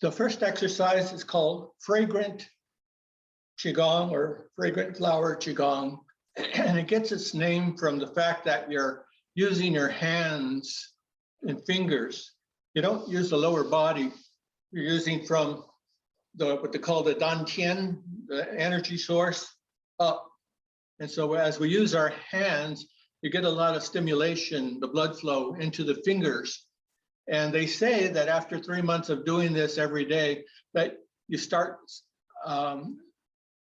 The first exercise is called Fragrant Qigong or Fragrant Flower Qigong. And it gets its name from the fact that you're using your hands and fingers. You don't use the lower body. You're using from what they call the dantian, the energy source, up. And so as we use our hands, you get a lot of stimulation, the blood flow into the fingers. And they say that after 3 months of doing this every day, that you start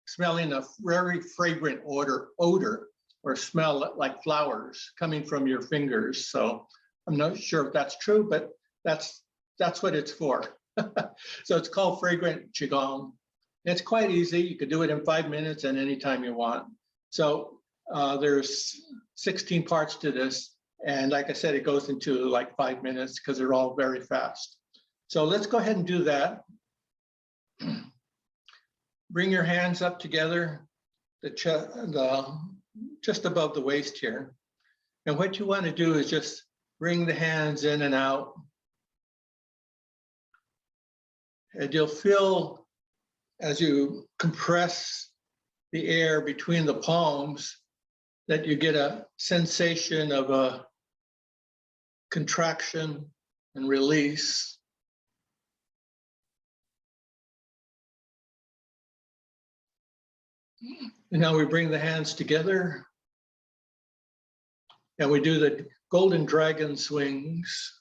smelling a very fragrant odor or smell like flowers coming from your fingers. So I'm not sure if that's true, but that's what it's for. So it's called Fragrant Qigong. It's quite easy. You could do it in 5 minutes and anytime you want. So there's 16 parts to this. And like I said, it goes into like 5 minutes because they're all very fast. So let's go ahead and do that. Bring your hands up together, just above the waist here. And what you want to do is just bring the hands in and out. And you'll feel as you compress the air between the palms that you get a sensation of a contraction and release. And now we bring the hands together and we do the golden dragon swings.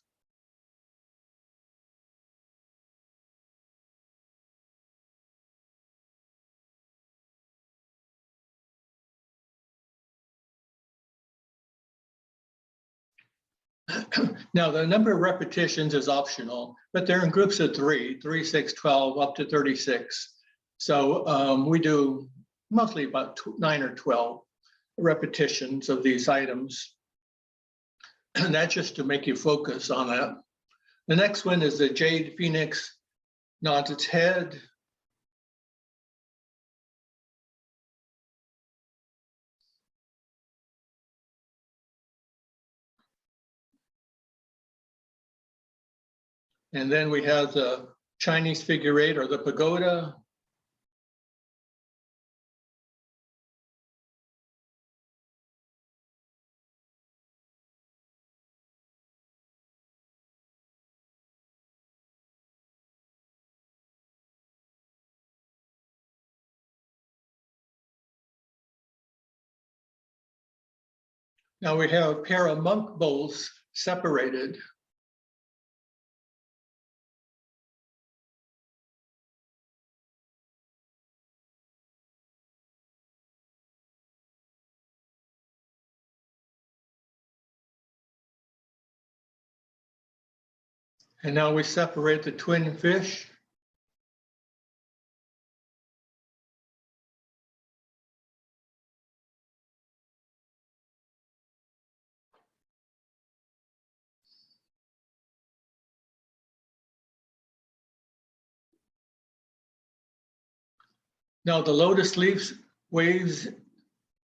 Now, the number of repetitions is optional, but they're in groups of 3, 6, 12, up to 36. So we do mostly about 9 or 12 repetitions of these items. And that's just to make you focus on that. The next one is the Jade Phoenix nods its head. And then we have the Chinese figure 8 or the Pagoda. Now we have a pair of monk bowls separated. And now we separate the twin fish. Now the lotus leaves waves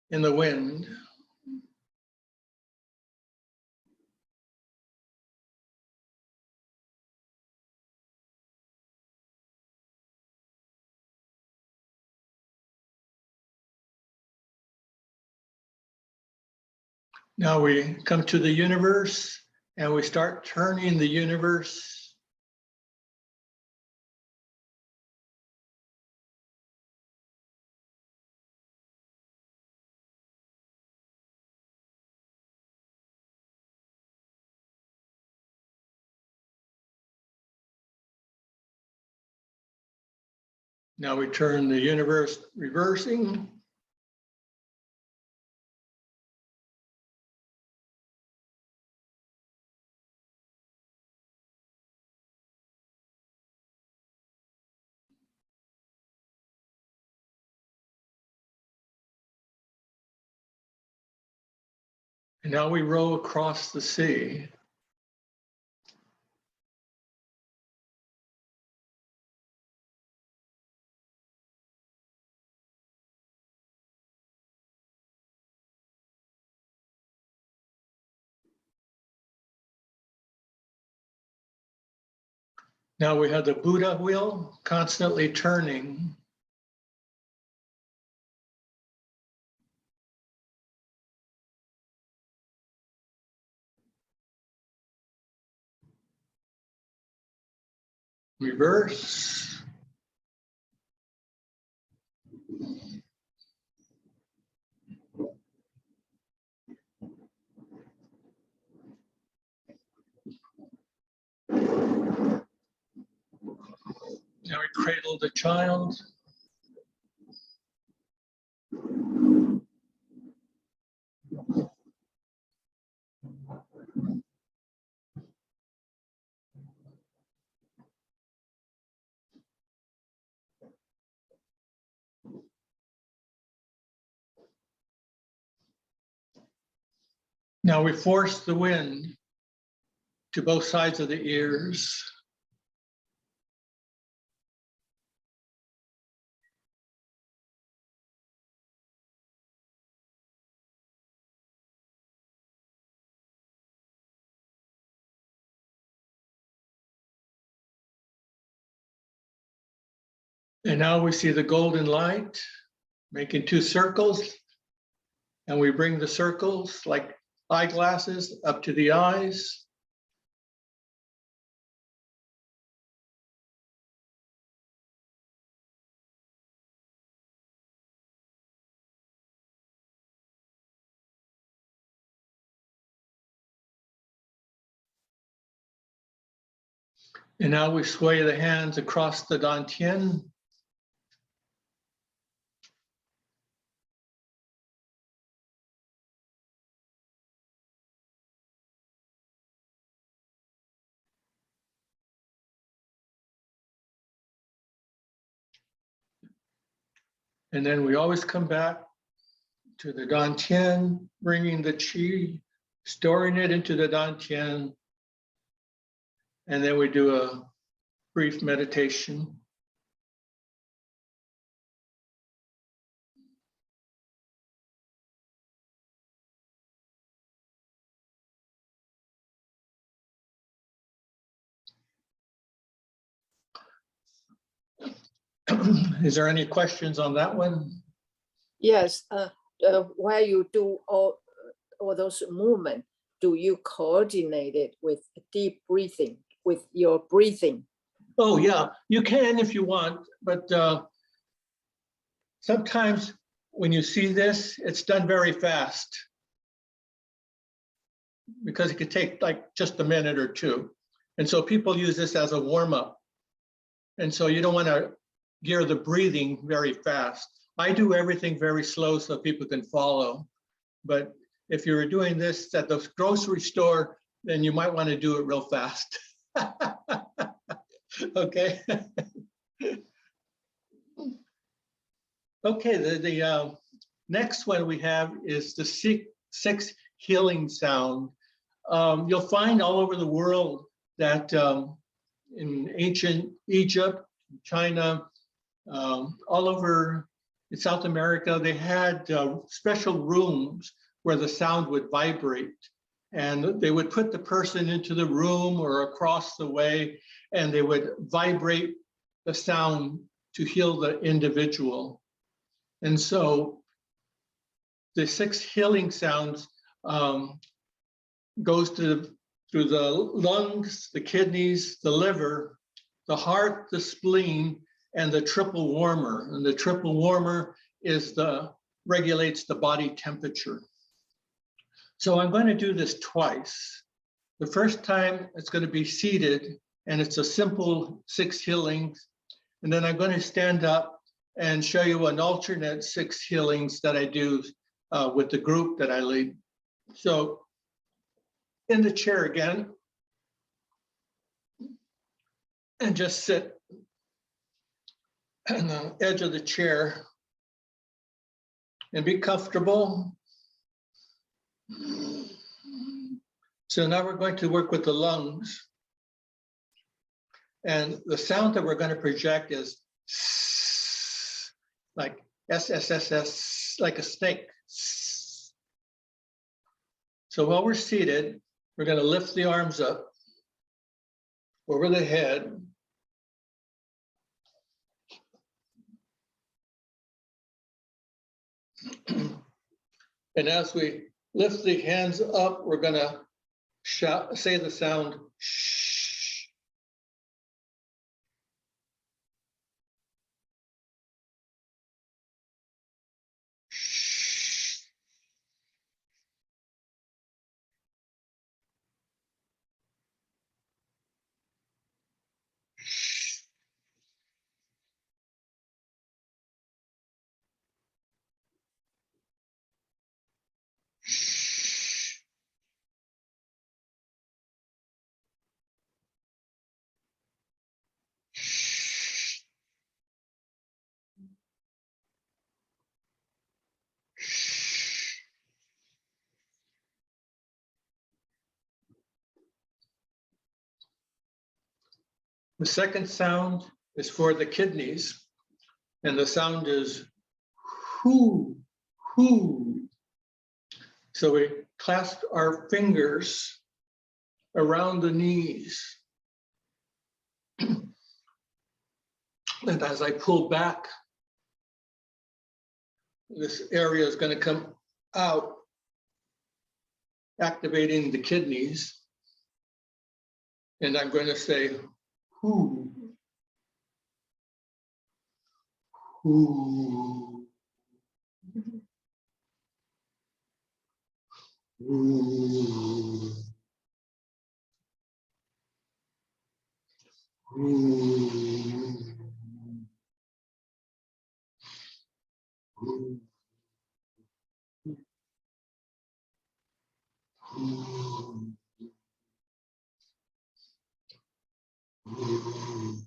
in the wind. Now we come to the universe and we start turning the universe. Now we turn the universe reversing. And now we row across the sea. Now we have the Buddha wheel constantly turning. Reverse. Now we cradle the child. Now we force the wind to both sides of the ears. And now we see the golden light making two circles, and we bring the circles like eyeglasses up to the eyes. And now we sway the hands across the dantian. And then we always come back to the dantian, bringing the qi, storing it into the dantian. And then we do a brief meditation. Is there any questions on that one? Yes. While you do all those movements, do you coordinate it with deep breathing, with your breathing? Oh, yeah, you can if you want, but sometimes when you see this, it's done very fast because it could take like just a minute or two. And so people use this as a warm-up. And so you don't want to gear the breathing very fast. I do everything very slow so people can follow. But if you're doing this at the grocery store, then you might want to do it real fast. Okay. Okay, the next one we have is the six healing sound. You'll find all over the world that in ancient Egypt, China, all over in South America, they had special rooms where the sound would vibrate. And they would put the person into the room or across the way, and they would vibrate the sound to heal the individual. And so the six healing sounds goes through the lungs, the kidneys, the liver, the heart, the spleen, and the triple warmer. And the triple warmer is regulates the body temperature. So I'm going to do this twice. The first time it's going to be seated, and it's a simple 6 healings. And then I'm going to stand up and show you an alternate 6 healings that I do with the group that I lead. So in the chair again, and just sit on the edge of the chair and be comfortable. So now we're going to work with the lungs. And the sound that we're going to project is like SSSS, like a snake. So while we're seated, we're going to lift the arms up over the head, And as we lift the hands up, we're going to say the sound shh. The second sound is for the kidneys, and the sound is hoo, hoo. So we clasp our fingers around the knees. And as I pull back, this area is going to come out, activating the kidneys. And I'm going to say, hoo, hoo, hoo, hoo, hoo, hoo, hoo.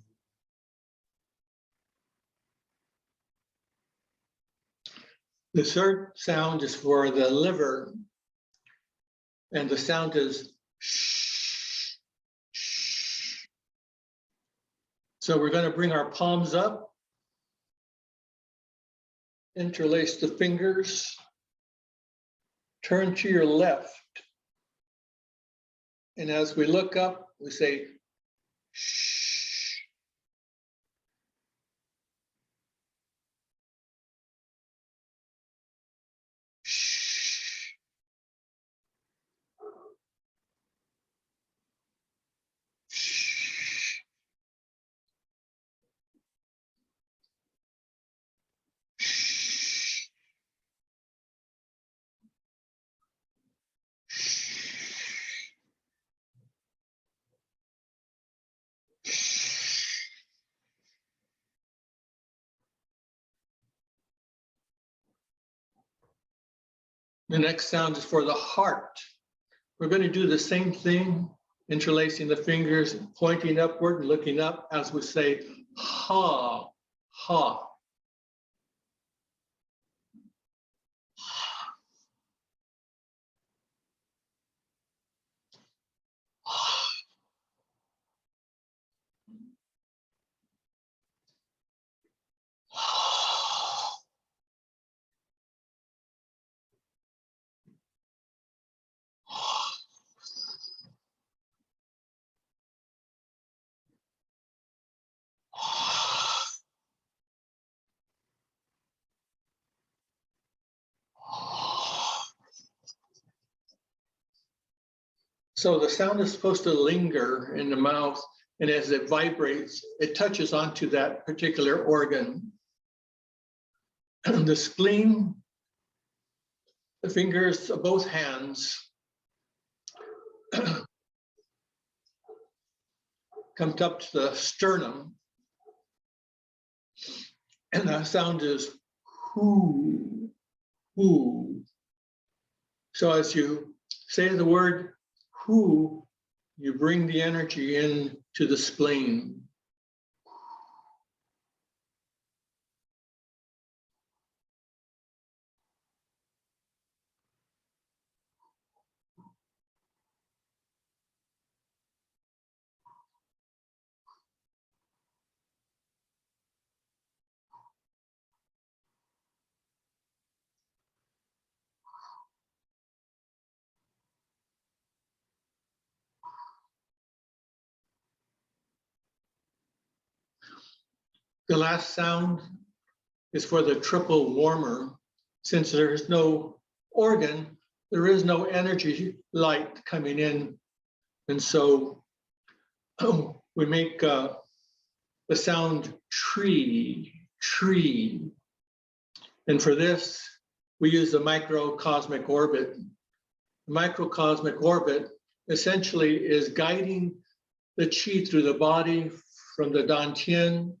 The third sound is for the liver, and the sound is shh, shh. So we're going to bring our palms up, interlace the fingers, turn to your left, and as we look up, we say shh. The next sound is for the heart. We're going to do the same thing, interlacing the fingers, pointing upward and looking up as we say, ha, ha. So the sound is supposed to linger in the mouth, and as it vibrates, it touches onto that particular organ. The spleen, the fingers of both hands come up to the sternum, and the sound is hoo, hoo. So as you say the word hoo, you bring the energy in to the spleen. The last sound is for the triple warmer. since there is no organ, there is no energy light coming in. And so we make the sound tree, tree. And for this, we use the microcosmic orbit. The microcosmic orbit essentially is guiding the qi through the body from the dantian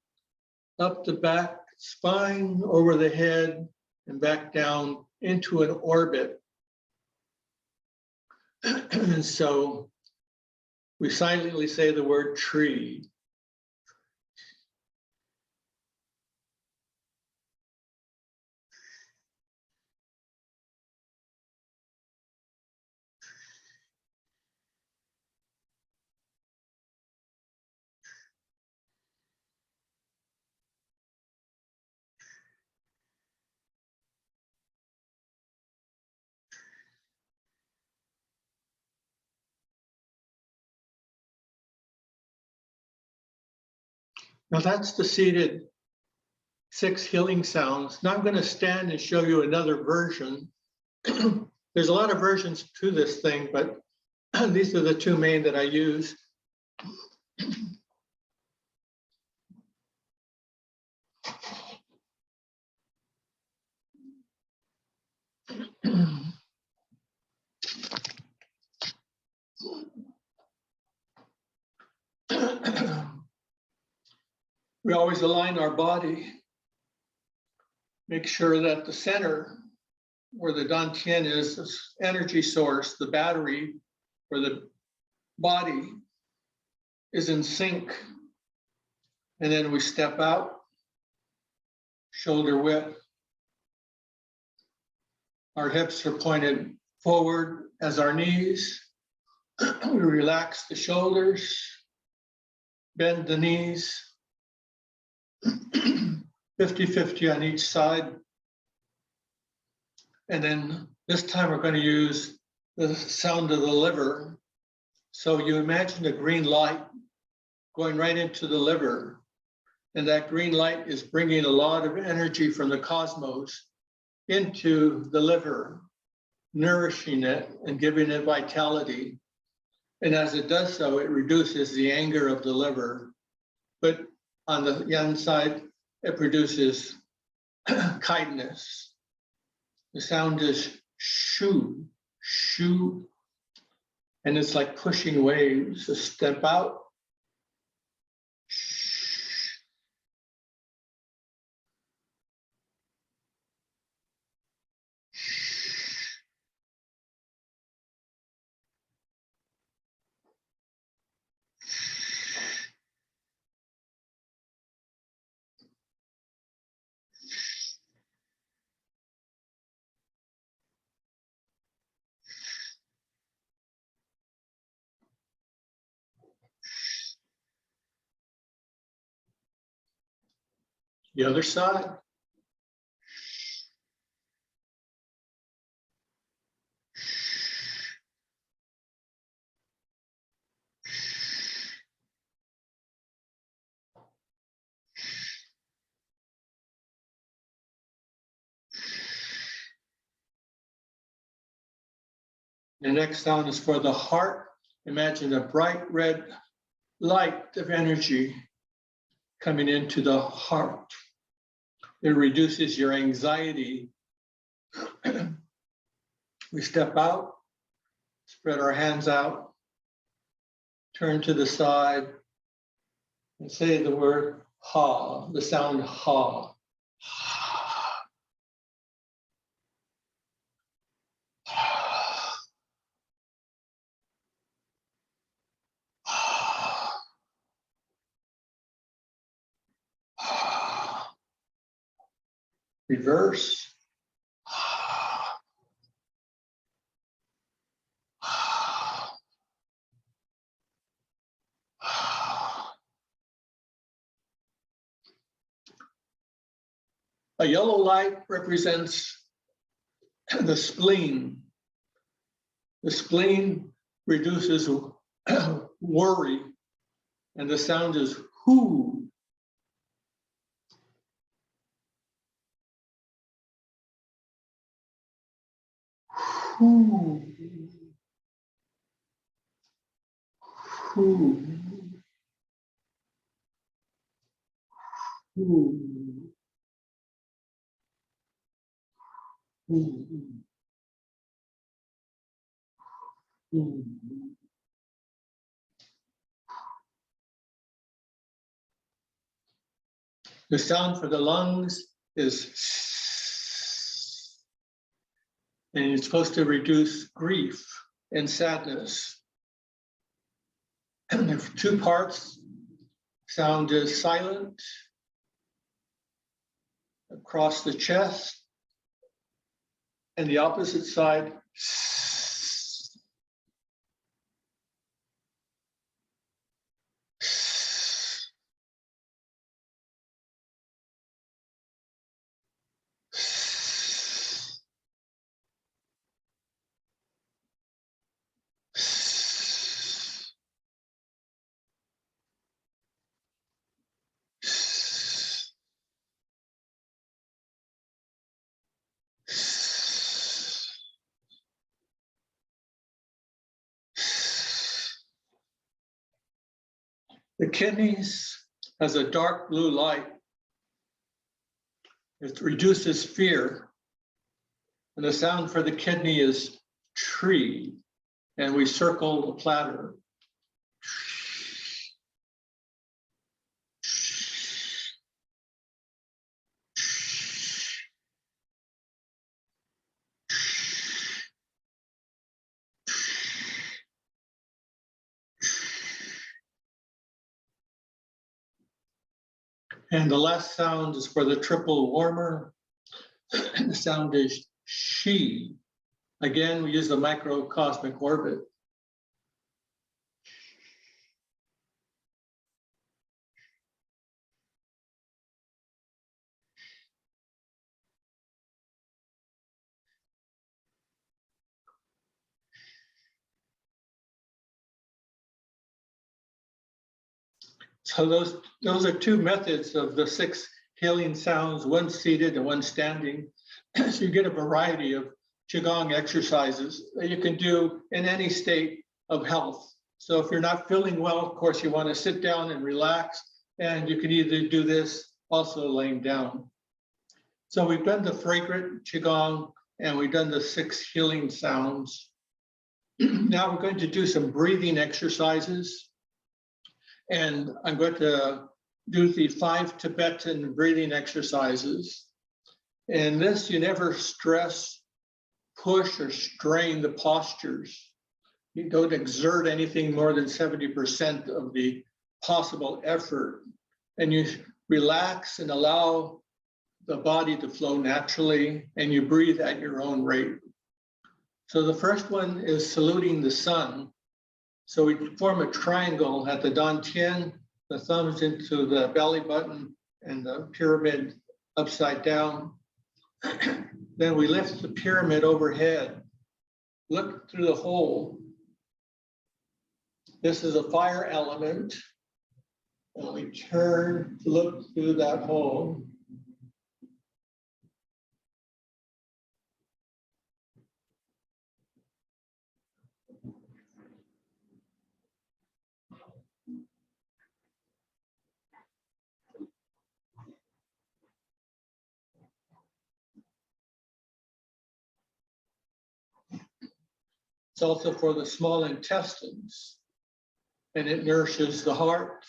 up the back spine, over the head, and back down into an orbit. And so we silently say the word tree. Now that's the seated 6 healing sounds. Now I'm going to stand and show you another version. There's a lot of versions to this thing, but these are the 2 main that I use. We always align our body, make sure that the center where the dantian is, this energy source, the battery for the body, is in sync. And then we step out, shoulder width. Our hips are pointed forward as our knees. We relax the shoulders, bend the knees, 50-50 on each side. And then this time we're going to use the sound of the liver. So you imagine a green light going right into the liver. And that green light is bringing a lot of energy from the cosmos into the liver, nourishing it and giving it vitality. And as it does so, it reduces the anger of the liver. But on the yang side, it produces kindness. The sound is shu, shu. And it's like pushing waves. So step out. The other side. The next sound is for the heart. Imagine a bright red light of energy coming into the heart. It reduces your anxiety. We step out, spread our hands out, turn to the side, and say the word ha, the sound ha. Reverse. A yellow light represents the spleen. The spleen reduces worry, and the sound is whoo. Hoo. Hoo. Hoo. Hoo. Hoo. The sound for the lungs is, and it's supposed to reduce grief and sadness. And the two parts, sound is silent across the chest, and the opposite side. The kidneys has a dark blue light. It reduces fear. And the sound for the kidney is tree. And we circle the platter. And the last sound is for the triple warmer. The sound is she. Again, we use the microcosmic orbit. So those are two methods of the 6 healing sounds, one seated and one standing. So you get a variety of Qigong exercises that you can do in any state of health. So if you're not feeling well, of course, you want to sit down and relax, and you can either do this also laying down. So we've done the Fragrant Qigong, and we've done the 6 healing sounds. Now we're going to do some breathing exercises. And I'm going to do the 5 Tibetan breathing exercises. And this, you never stress, push, or strain the postures. You don't exert anything more than 70% of the possible effort. And you relax and allow the body to flow naturally, and you breathe at your own rate. So the first one is saluting the sun. So we form a triangle at the dantian, the thumbs into the belly button and the pyramid upside down. Then we lift the pyramid overhead, look through the hole. This is a fire element. And we turn to look through that hole. It's also for the small intestines, and it nourishes the heart,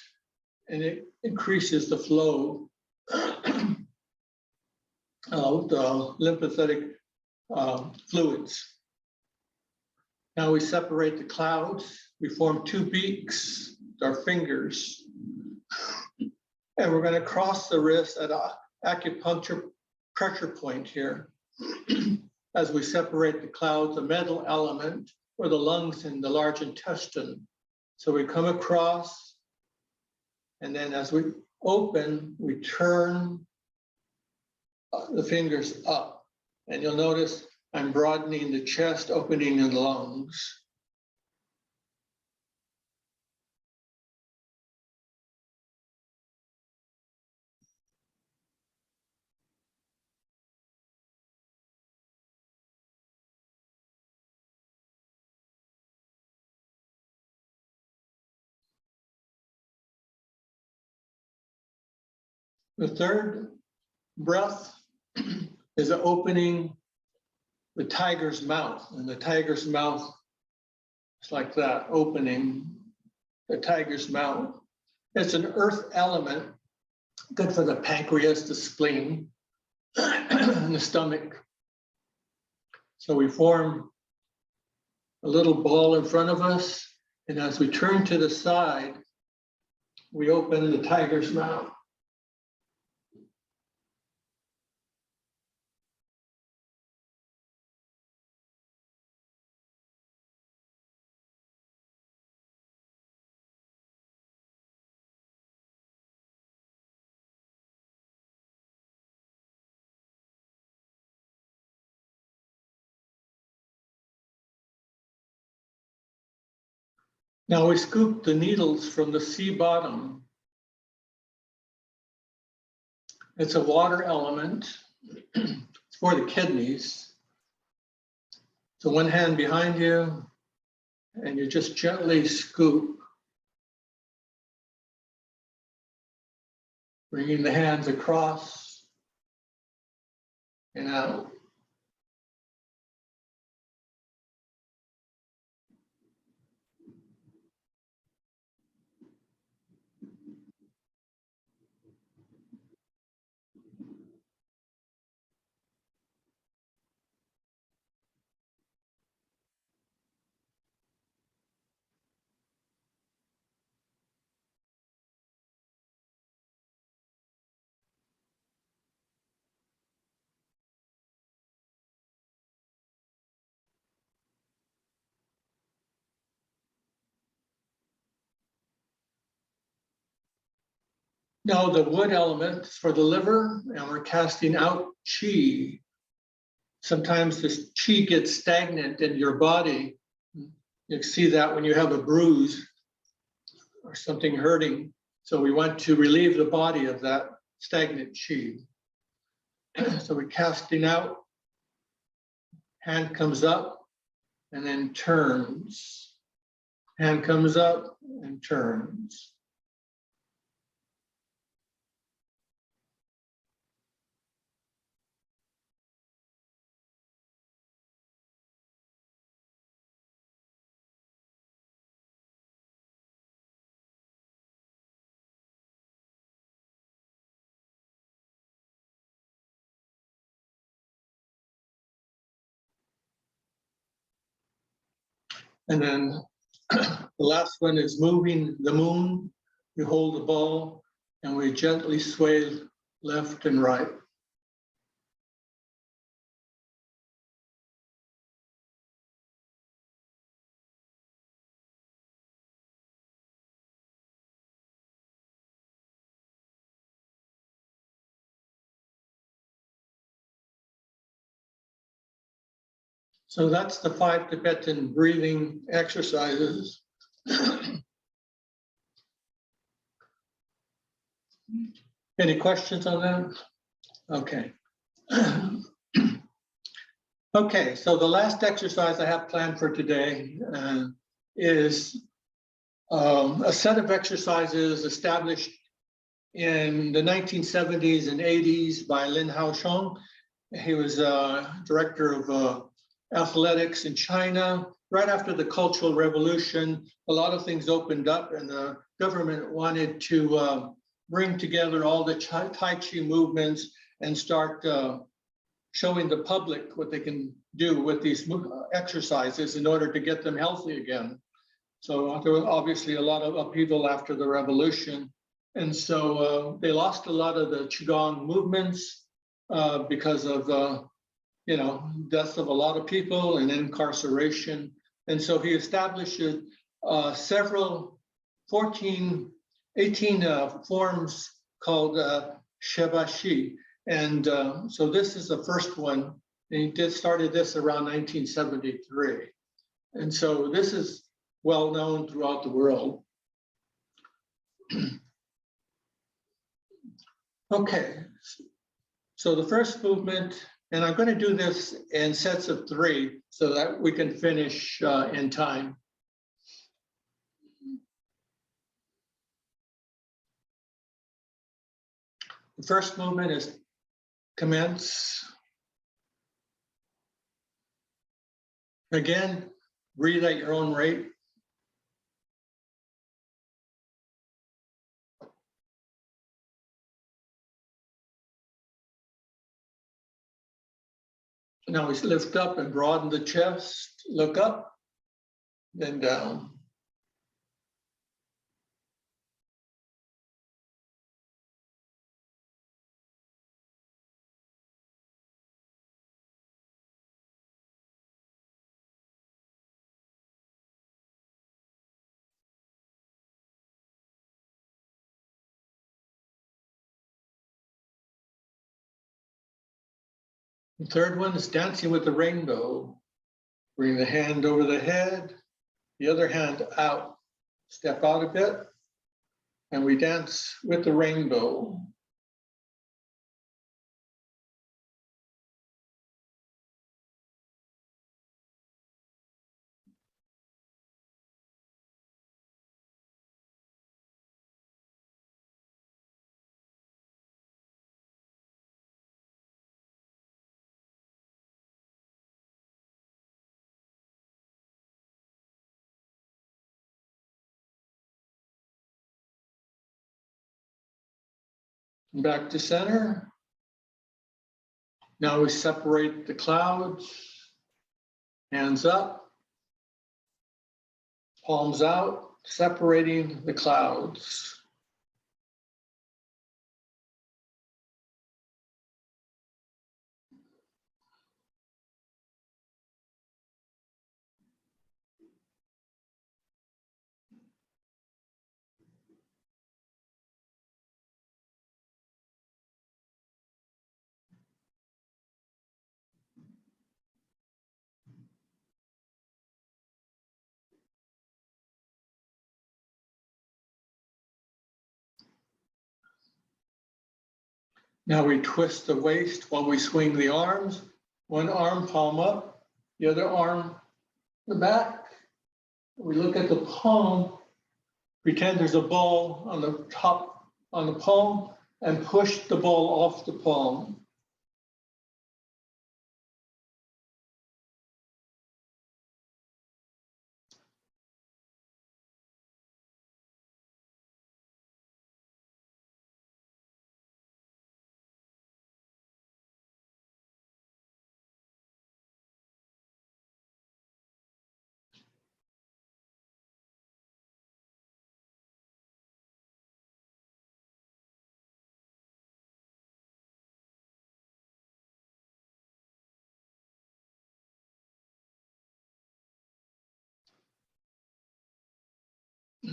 and it increases the flow of the lymphatic fluids. Now we separate the clouds. We form 2 beaks, our fingers, and we're going to cross the wrist at an acupuncture pressure point here. As we separate the clouds, the metal element, or the lungs and the large intestine. So we come across, and then as we open, we turn the fingers up. And you'll notice I'm broadening the chest, opening the lungs. The third breath is opening the tiger's mouth, and the tiger's mouth is like that, opening the tiger's mouth. It's an earth element, good for the pancreas, the spleen, and the stomach. So we form a little ball in front of us, and as we turn to the side, we open the tiger's mouth. Now we scoop the needles from the sea bottom. It's a water element. It's for the kidneys. So one hand behind you, and you just gently scoop, bringing the hands across and out. Now the wood element is for the liver, and we're casting out qi. Sometimes this qi gets stagnant in your body. You see that when you have a bruise or something hurting. So we want to relieve the body of that stagnant qi. So we're casting out, hand comes up and then turns. Hand comes up and turns. And then the last one is moving the moon. You hold the ball and we gently sway left and right. So that's the 5 Tibetan breathing exercises. Any questions on that? Okay. Okay, so the last exercise I have planned for today is a set of exercises established in the 1970s and 80s by Lin Haosheng. He was director of athletics in China. Right after the Cultural Revolution, a lot of things opened up and the government wanted to bring together all the Tai Chi movements and start showing the public what they can do with these exercises in order to get them healthy again. So there was obviously a lot of upheaval after the revolution. And so they lost a lot of the Qigong movements because of death of a lot of people and incarceration. And so he established several 18 forms called Shebashi. And so this is the first one. And he started this around 1973. And so this is well known throughout the world. Okay, so the first movement, and I'm going to do this in sets of 3 so that we can finish in time. The first movement is commence. Again, breathe at your own rate. Now we lift up and broaden the chest, look up, then down. The third one is dancing with the rainbow. Bring the hand over the head, the other hand out. Step out a bit, and we dance with the rainbow. Back to center. Now we separate the clouds, hands up, palms out, separating the clouds. Now we twist the waist while we swing the arms. One arm palm up, the other arm the back. We look at the palm, pretend there's a ball on the top, on the palm, and push the ball off the palm.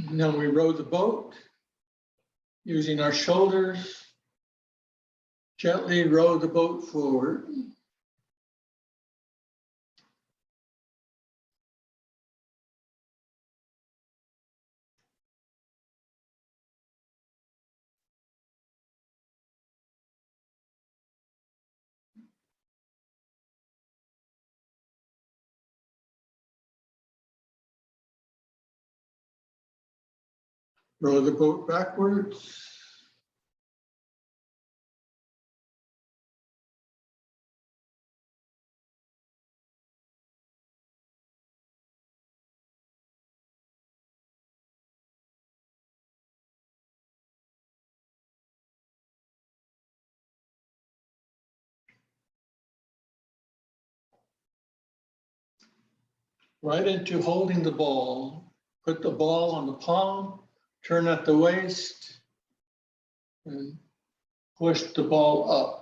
Now we row the boat using our shoulders. Gently row the boat forward. Row the boat backwards. Right into holding the ball. Put the ball on the palm, turn at the waist, and push the ball up.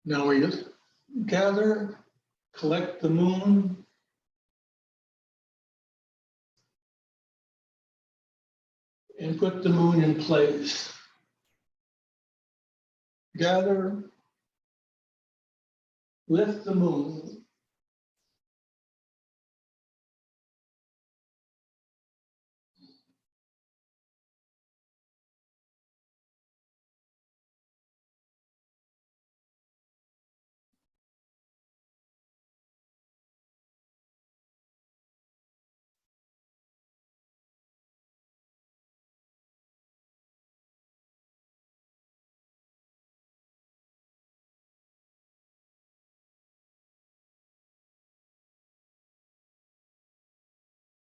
Now we gather, collect the moon, and put the moon in place. Gather, lift the moon.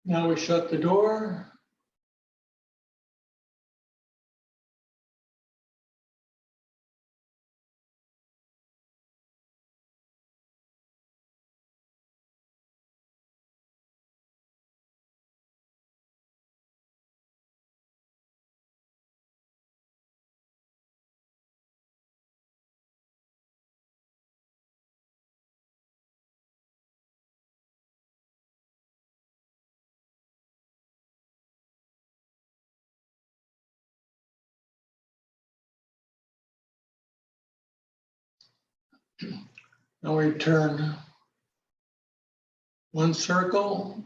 Now we shut the door. Now we turn one circle,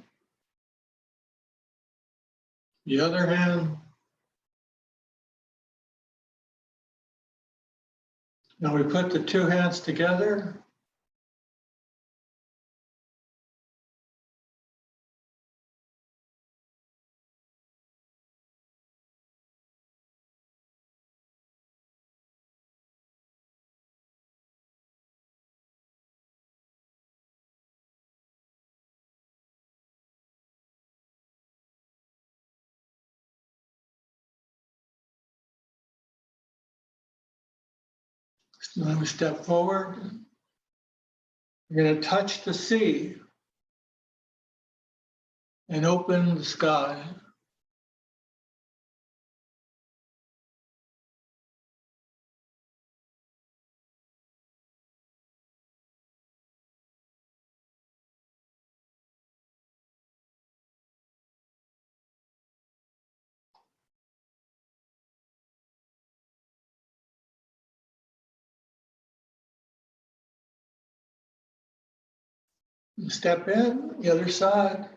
the other hand. Now we put the two hands together. Now we step forward. We're going to touch the sea and open the sky. Step in, the other side.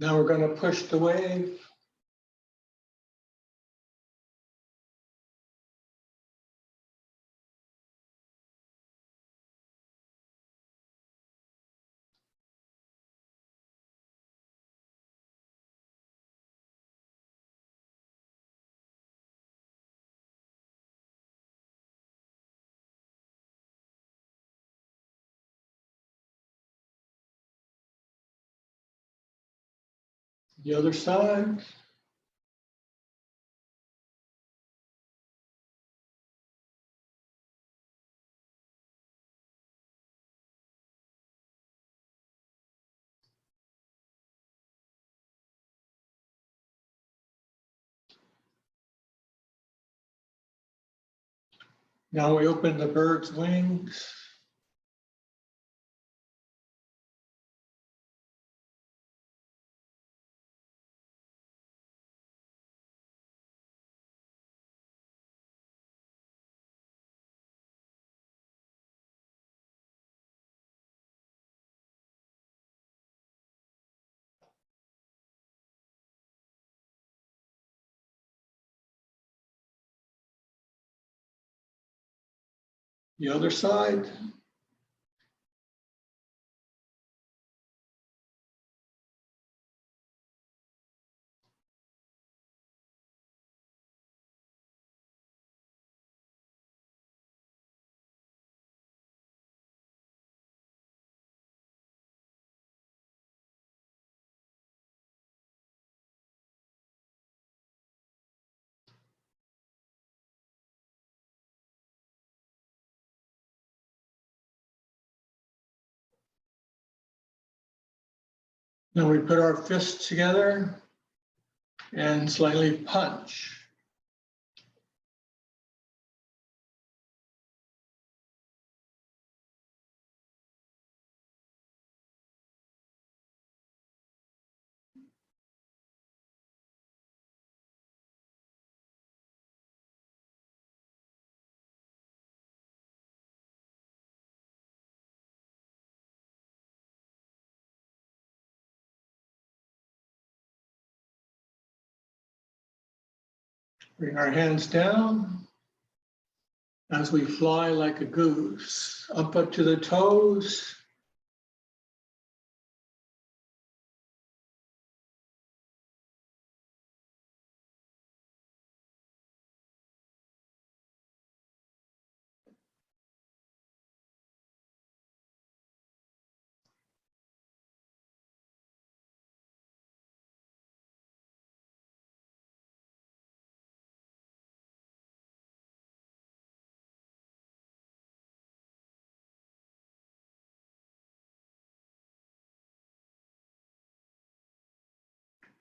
Now we're going to push the wave. The other side. Now we open the bird's wings. The other side. Now we put our fists together and slightly punch. Bring our hands down as we fly like a goose, up to the toes.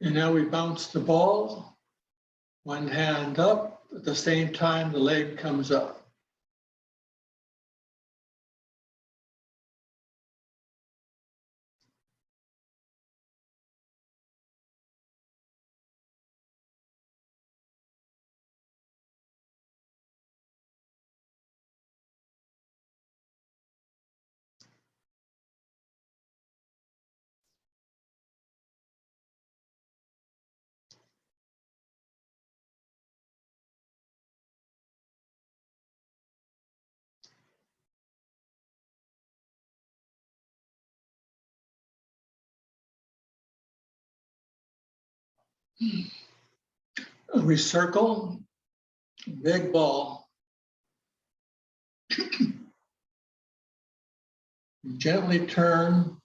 And now we bounce the ball, one hand up, at the same time the leg comes up. We circle, big ball. Gently turn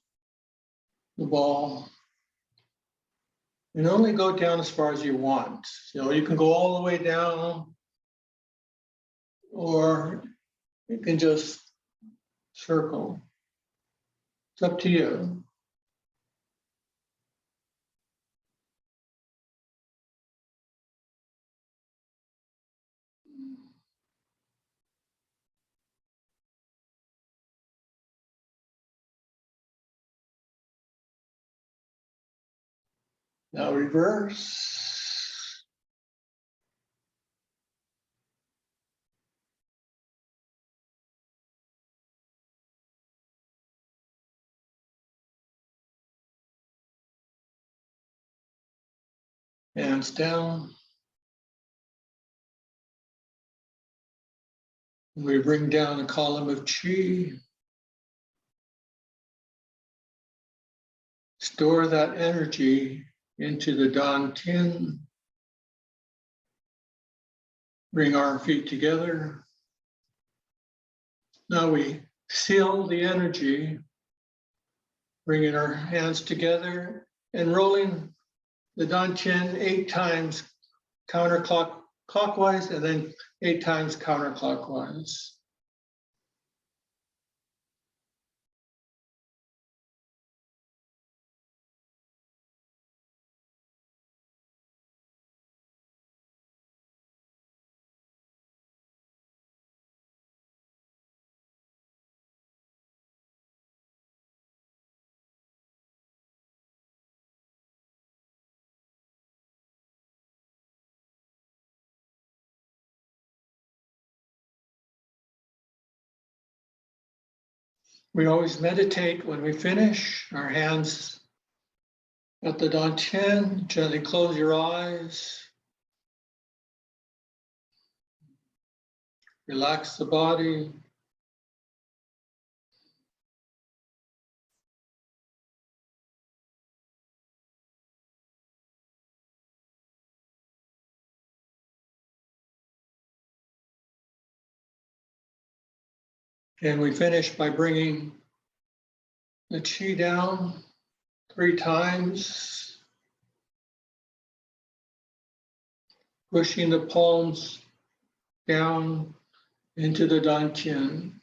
the ball and only go down as far as you want. You can go all the way down, or you can just circle. It's up to you. Now reverse. Hands down. We bring down a column of qi. Store that energy into the dantian. Bring our feet together. Now we seal the energy, bringing our hands together and rolling the dantian 8 times counterclockwise and then 8 times counterclockwise. We always meditate when we finish. Our hands at the dantian, gently close your eyes. Relax the body. And we finish by bringing the qi down 3 times, pushing the palms down into the dantian.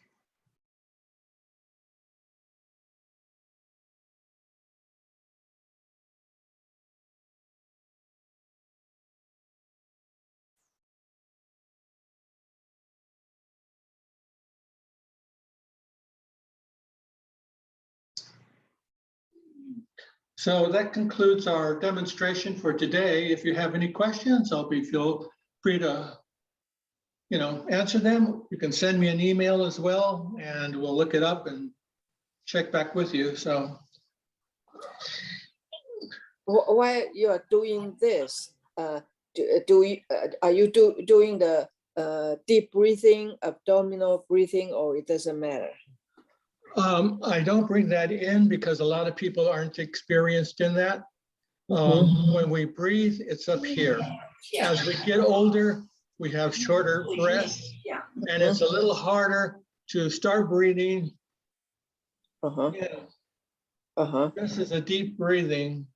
So that concludes our demonstration for today. If you have any questions, feel free to, answer them. You can send me an email as well, and we'll look it up and check back with you. So while you are doing this, are you doing the deep breathing, abdominal breathing, or it doesn't matter? I don't bring that in because a lot of people aren't experienced in that. When we breathe, it's up here. As we get older, we have shorter breaths, and it's a little harder to start breathing. This is a deep breathing.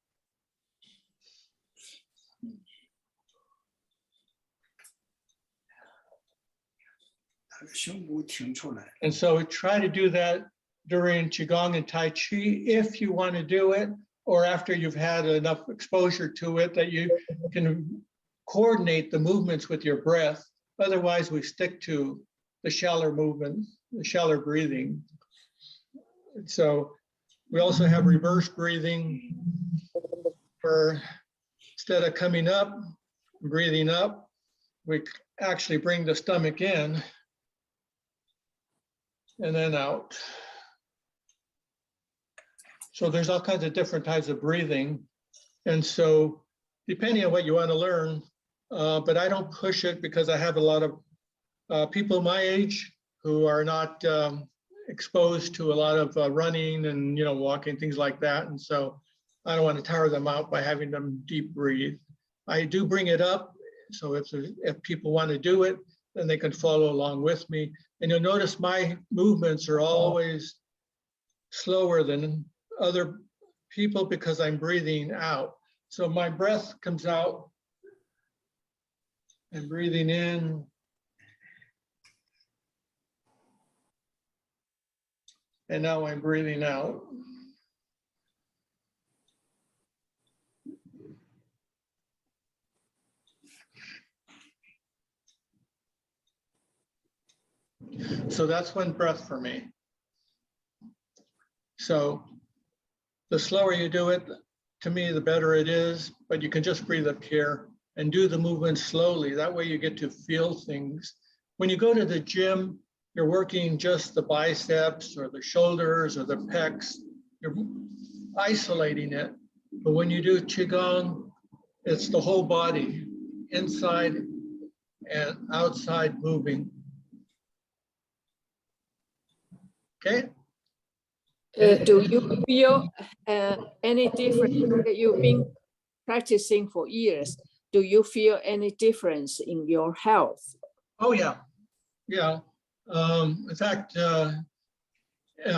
And so we try to do that during Qigong and Tai Chi if you want to do it, or after you've had enough exposure to it that you can coordinate the movements with your breath. Otherwise, we stick to the shallow movement, the shallow breathing. And so we also have reverse breathing for instead of coming up, breathing up, we actually bring the stomach in and then out. So there's all kinds of different types of breathing. And so depending on what you want to learn, but I don't push it because I have a lot of people my age who are not exposed to a lot of running and walking, things like that. And so I don't want to tire them out by having them deep breathe. I do bring it up. So if people want to do it, then they can follow along with me. And you'll notice my movements are always slower than other people because I'm breathing out. So my breath comes out and breathing in. And now I'm breathing out. So that's one breath for me. So the slower you do it, to me, the better it is, but you can just breathe up here and do the movement slowly. That way you get to feel things. When you go to the gym, you're working just the biceps or the shoulders or the pecs. You're isolating it. But when you do Qigong, it's the whole body, inside and outside moving. Okay? Do you feel any difference? You've been practicing for years. Do you feel any difference in your health? Oh, yeah. Yeah. In fact,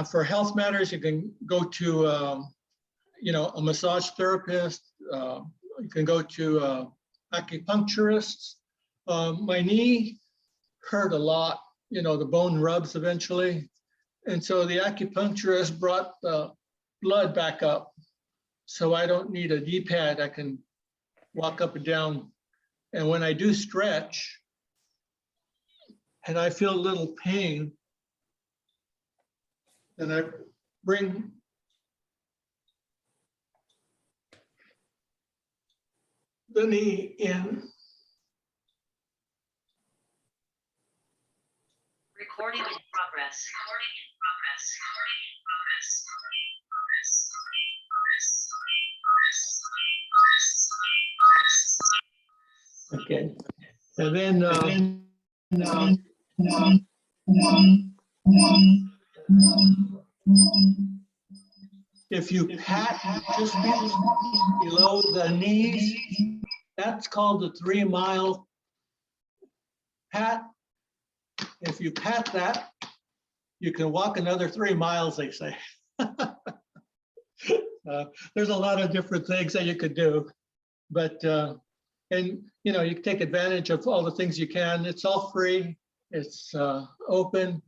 for health matters, you can go to, a massage therapist. You can go to acupuncturists. My knee hurt a lot, the bone rubs eventually. And so the acupuncturist brought the blood back up. So I don't need a knee pad. I can walk up and down. And when I do stretch, and I feel a little pain, and I bring the knee in. Recording in progress. Recording in progress. Okay. And then if you pat just below the knees, that's called the 3 mile pat. If you pat that, you can walk another 3 miles, they say. There's a lot of different things that you could do, but and you can take advantage of all the things you can. It's all free. It's open.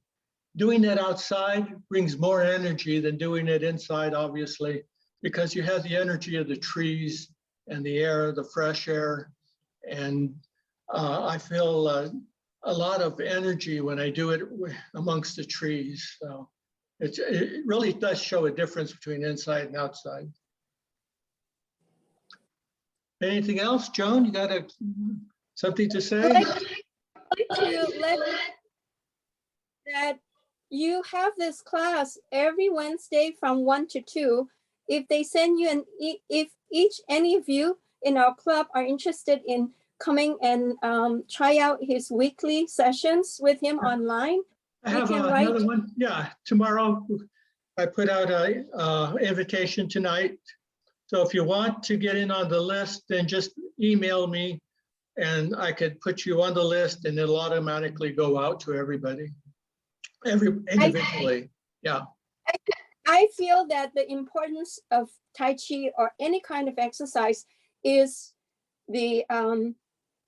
Doing it outside brings more energy than doing it inside, obviously, because you have the energy of the trees and the air, the fresh air. And I feel a lot of energy when I do it amongst the trees. So It really does show a difference between inside and outside. Anything else, Joan? You got something to say? I'd like to let that you have this class every Wednesday from 1 to 2. If they send you if any of you in our club are interested in coming and try out his weekly sessions with him online, I have another one. Yeah, tomorrow I put out a invitation tonight. So if you want to get in on the list, then just email me and I could put you on the list and it'll automatically go out to everybody, individually. Yeah. I feel that the importance of Tai Chi or any kind of exercise is the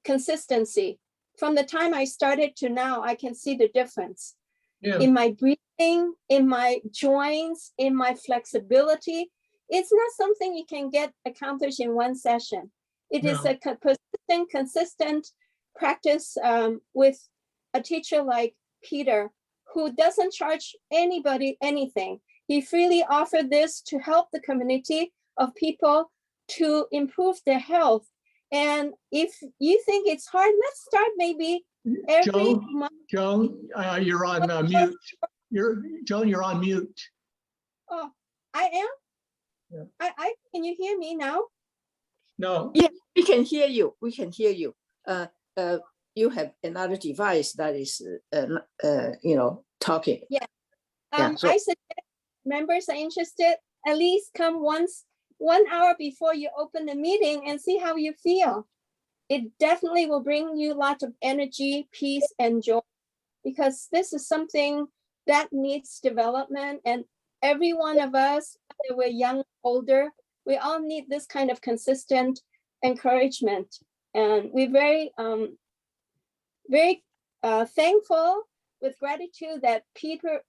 consistency. From the time I started to now, I can see the difference in my breathing, in my joints, in my flexibility. It's not something you can get accomplished in one session. It is a persistent, consistent practice with a teacher like Peter, who doesn't charge anybody anything. He freely offered this to help the community of people to improve their health. And if you think it's hard, let's start maybe every month. Joan, you're on mute. Joan, you're on mute. Oh, I am? Yeah. Can you hear me now? No. Yeah, we can hear you. We can hear you. You have another device that is, talking. Yeah. So I suggest members are interested, at least come 1 hour before you open the meeting and see how you feel. It definitely will bring you lots of energy, peace, and joy, because this is something that needs development. And every one of us, whether we're young or older, we all need this kind of consistent encouragement. And we're very, very thankful with gratitude that Peter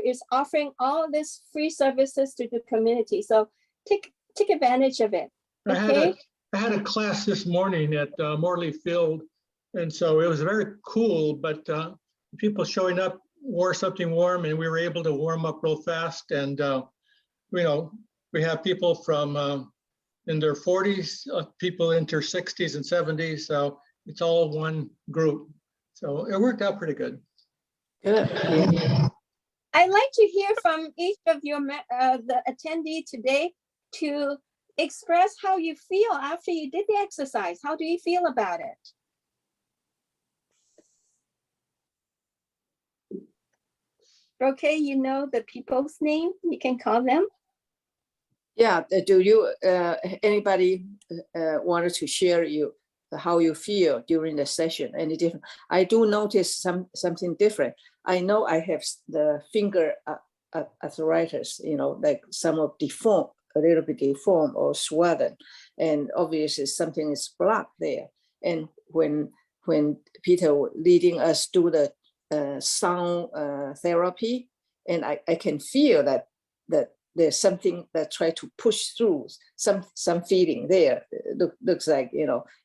is offering all these free services to the community. So take advantage of it. Okay. I had a class this morning at Morley Field, and so it was very cool, but people showing up wore something warm and we were able to warm up real fast. And we have people from in their 40s, people in their 60s and 70s, so it's all one group. So it worked out pretty good. good. Yeah. I'd like to hear from each of your the attendee today to express how you feel after you did the exercise. How do you feel about it? Okay, you know the people's name, you can call them. Yeah. Do you anybody wanted to share how you feel during the session? Any different? I do notice something different. I know I have the finger arthritis, like some of deformed, a little bit deformed or swollen, and obviously something is blocked there. And when Peter leading us through the sound therapy, and I can feel that there's something that try to push through, some feeling there. Looks like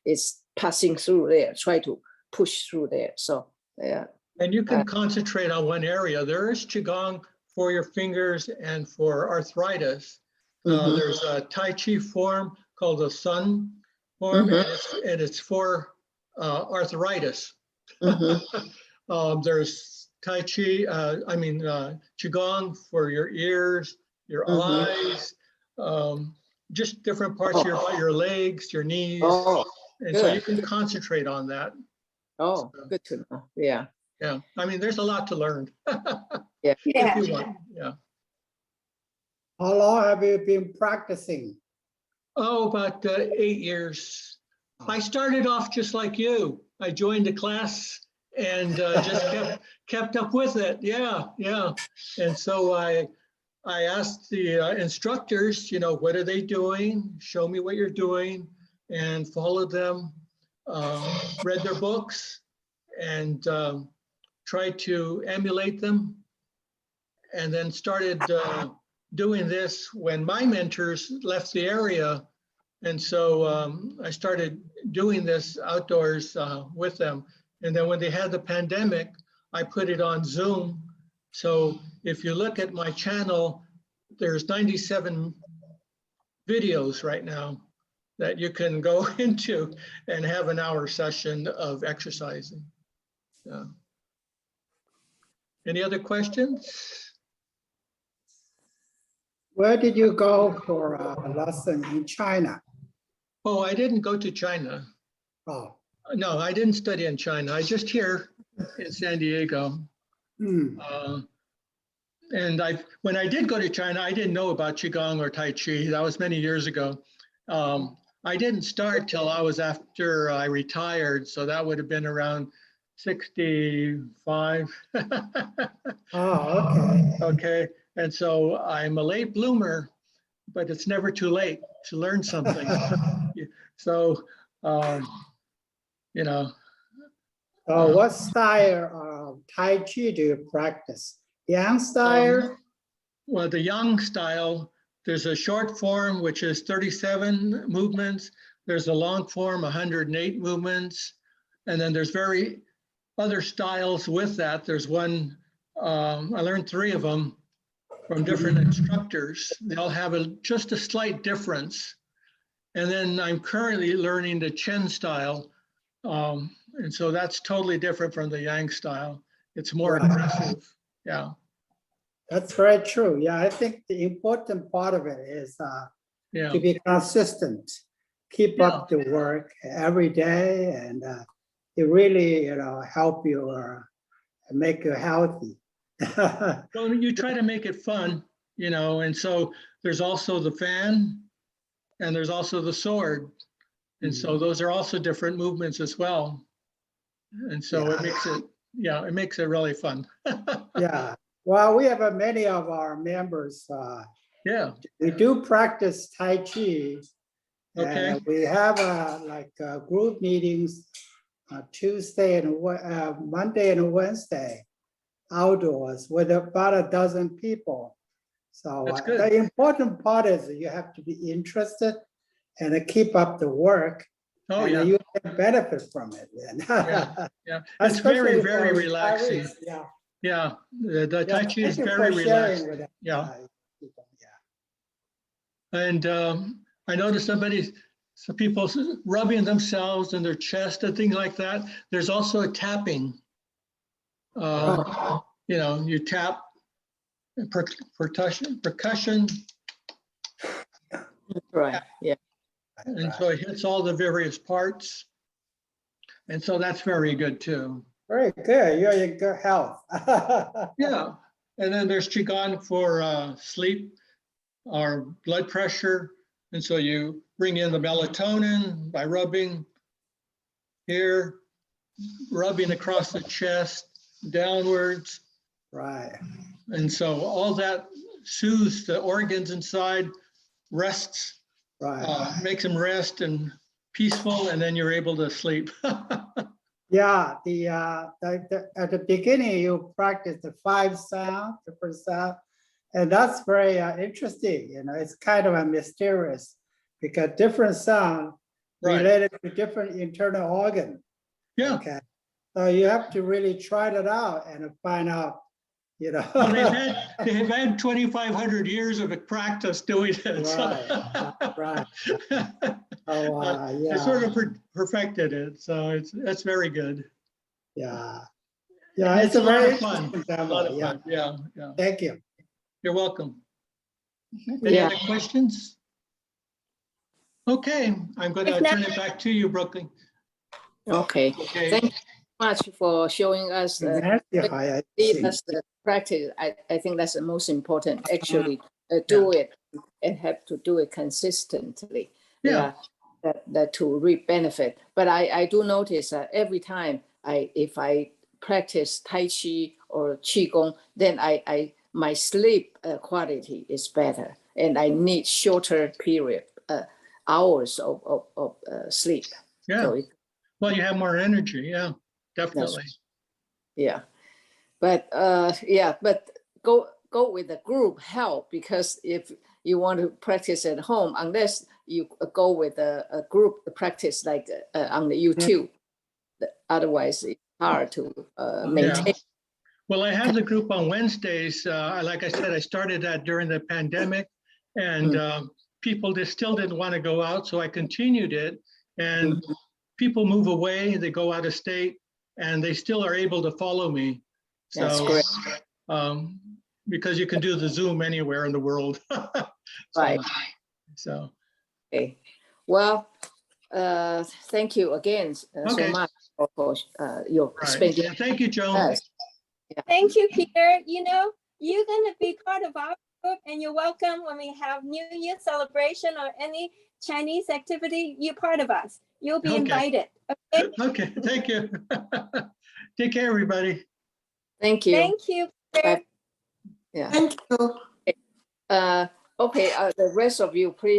it's passing through there, try to push through there. So yeah. And you can concentrate on one area. There is Qigong for your fingers and for arthritis. There's a Tai Chi form called the Sun form, and it's for arthritis. There's Tai Chi, Qigong for your ears, your eyes, just different parts of your body, your legs, your knees. And so you can concentrate on that. Oh, so, good to know. Yeah. Yeah. I mean, there's a lot to learn. Yeah. If you want. Yeah. How long have you been practicing? Oh, about 8 years. I started off just like you. I joined the class and just kept up with it. Yeah. And so I asked the instructors, what are they doing? Show me what you're doing, and followed them, read their books, and tried to emulate them, and then started doing this when my mentors left the area. And so I started doing this outdoors with them. And then when they had the pandemic, I put it on Zoom So if you look at my channel, there's 97 videos right now that you can go into and have an hour session of exercising. Yeah. Any other questions? Where did you go for a lesson in China? Oh, I didn't go to China. Oh, No, I didn't study in China. I just here in San Diego. hmm, And when I did go to China, I didn't know about Qigong or Tai Chi. That was many years ago. I didn't start till I was after I retired. So that would have been around 65. oh, okay. Okay. And so I'm a late bloomer, but it's never too late to learn something. So, you know, So what style of Tai Chi do you practice? Yang style? well, the Yang style, there's a short form, which is 37 movements. There's a long form, 108 movements. And then there's other styles with that. There's one, I learned 3 of them from different instructors. They all have just a slight difference. And then I'm currently learning the Chen style. And so that's totally different from the Yang style. It's more Right. aggressive. Yeah. That's very true. Yeah, I think the important part of it is Yeah. to be consistent, keep up the work every day, and it really, help you make you healthy. Well, you try to make it fun, and so there's also the fan and there's also the sword. And so those are also different movements as well. And so it makes it really fun. Yeah. Well, we have many of our members. Yeah. We do practice Tai Chi. Okay. And we have group meetings Tuesday and Monday and Wednesday outdoors with about a dozen people. So That's good. the important part is you have to be interested and keep up the work. Oh, and yeah. you can benefit from it. Yeah. Yeah. It's very, Especially very for relaxing. retirees. Yeah. Yeah. The Tai Chi is Thank you very for sharing relaxing. with us. Yeah. People. And I noticed some people rubbing themselves in their chest and things like that. There's also a tapping. You tap percussion, Right. Yeah. and so it hits all the various parts. And so that's very good too. Very good. You're in good health. Yeah. And then there's Qigong for sleep or blood pressure. And so you bring in the melatonin by rubbing here, rubbing across the chest, downwards. Right. And so all that soothes the organs inside, rests, Right. makes them rest and peaceful, and then you're able to sleep. Yeah, at the beginning, you practice the 5 sound, different sound, and that's very interesting. It's kind of a mysterious because different sound Right. related to different internal organ. Yeah. Okay, so you have to really try that out and find out. Well, they've had 2,500 years of practice doing it. Right. Oh, They yeah. sort of perfected it, so that's very good. Yeah. And It's a a lot very of fun. interesting A demo. lot of Yeah. fun. Yeah. Thank you. You're welcome. Any Yeah. other questions? Okay, I'm going to If not- turn it back to you, Brooklyn. Okay. Okay. Thank you much for showing us lead us the practice. I think that's the most important. Actually, do it and have to do it consistently. Yeah. That to reap benefit. But I do notice that every time if I practice Tai Chi or Qigong, then my sleep quality is better, and I need shorter period hours of sleep. Yeah. So Well, you have more energy. Yeah, definitely. yeah, but go with the group help, because if you want to practice at home, unless you go with a group practice like on the YouTube, otherwise it's hard to maintain. Well, I have the group on Wednesdays. Like I said, I started that during the pandemic, and people just still didn't want to go out, so I continued it. And people move away, they go out of state, and they still are able to follow me. That's So, great. because you can do the Zoom anywhere in the world. Right. So, Okay. Well, thank you again so Okay. much for your right. spending. And thank you, Joan. Yes. Thank you, Peter. You know, you're going to be part of our group, and you're welcome when we have New Year celebration or any Chinese activity. You're part of us. You'll be Okay. invited. Okay. Okay, thank you. Take care, everybody. Thank you. Thank you, Peter. Yeah. Thank you. Okay, the rest of you, please